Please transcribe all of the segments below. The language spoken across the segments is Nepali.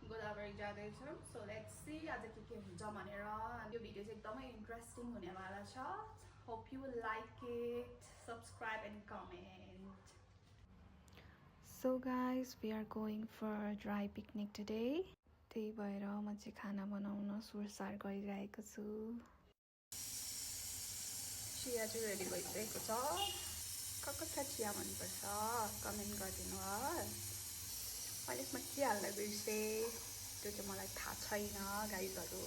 गोदावरी जाँदैछौँ सो लेट्स सी आज के हुन्छ भनेर यो भिडियो चाहिँ एकदमै इन्ट्रेस्टिङ हुनेवाला छ hope you will like it subscribe and comment so guys we are going for dry picnic today त्यही भएर म चाहिँ खाना बनाउन सुरसार गरिरहेको छु चिया चाहिँ रेडी भइसकेको छ कसलाई चिया मनपर्छ कमेन्ट गरिदिनु होस् मैले यसमा के हाल्न बिर्सेँ त्यो चाहिँ मलाई थाहा छैन गाइजहरू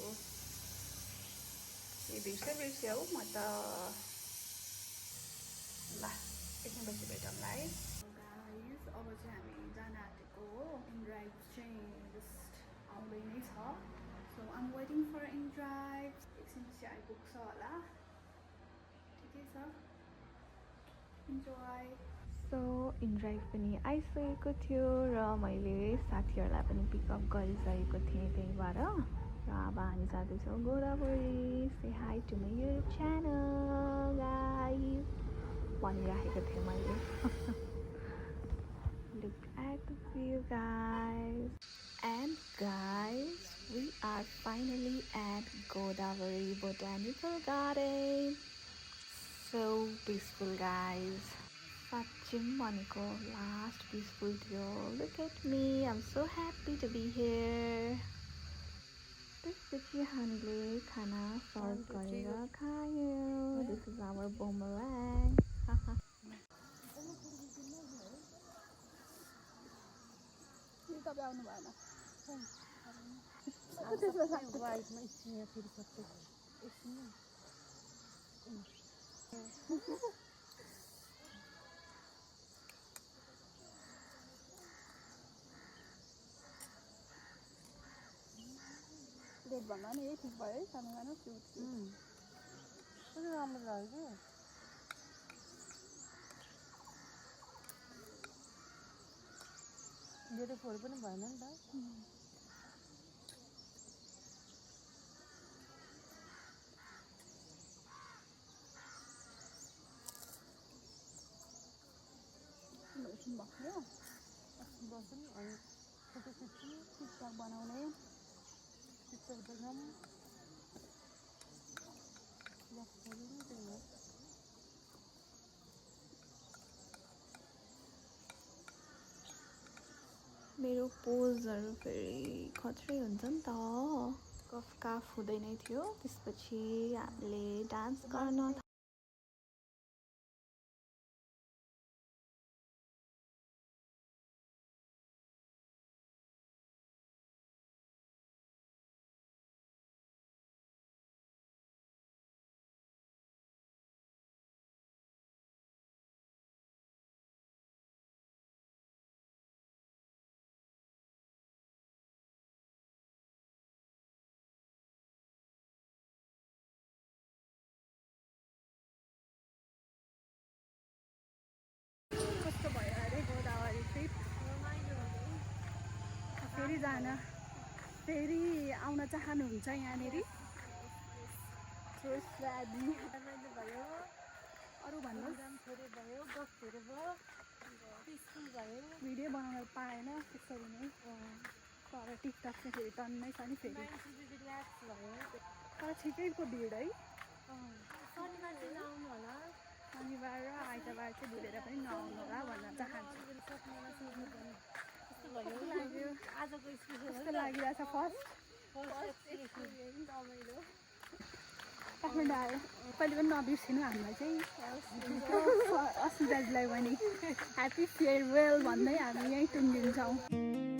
के बिर्सेँ हौ म त ल एकछिनपछि भेटौँला है गाइज अब चाहिँ हामी जान आँटेको हो इनड्राइभ चाहिँ जस्ट आउँदै नै छ सो आम वेटिङ फर इनड्राइभ एकछिनपछि आइपुग्छ होला ठिकै छ इन्जोय सो इनड्राइभ पनि आइसकेको थियो र मैले साथीहरूलाई पनि पिकअप गरिसकेको थिएँ त्यही भएर र अब हामी जाँदैछौँ गोदावरी से hi to my YouTube channel guys भनिराखेको थिएँ मैले look at the view guys and guys we are finally at Godavari botanical garden so peaceful guys साँच्चै भनेको लास्ट पिसफुल थियो look at me I am so happy to be here त्यसपछि हामीले खाना सर्भ गरेर खायौँ दिस इज आवर बुमराङ तपाईँ आउनु भएन डेट भन्दा नि यही ठिक भयो है सानो सानो क्युट कति राम्रो लाग्यो कि धेरै फोहोर पनि भएन नि त भयो बस्छौँ अनि फोटो खिच्छौँ टिकटक बनाउने टिकटक बनाऊँ मेरो पोजहरू फेरि खत्रै हुन्छ नि त कफ काफ हुँदै नै थियो त्यसपछि हामीले डान्स गर्न कस्तो भयो अरे गोदावरी ट्रिप फेरि जान फेरि आउन चाहनुहुन्छ यहाँनिर भयो अरू भन्नुहोस् भिडियो बनाउन पाएन त्यसरी नै तर टिकटक चाहिँ फेरि टन्नै छ नि फेरि तर ठिकैको भिड है शनिबार र आइतबार चाहिँ भुलेर पनि नआउनु होला भन्न चाहन्छु कस्तो लागिरहेछ फर्स्ट काठमाडौँ आयो कहिले पनि नबिर्सिनु हामीलाई चाहिँ अस्ति दाजुलाई पनि ह्याप्पी फेयरवेल भन्दै हामी यहीँ टुङ्गिन्छौँ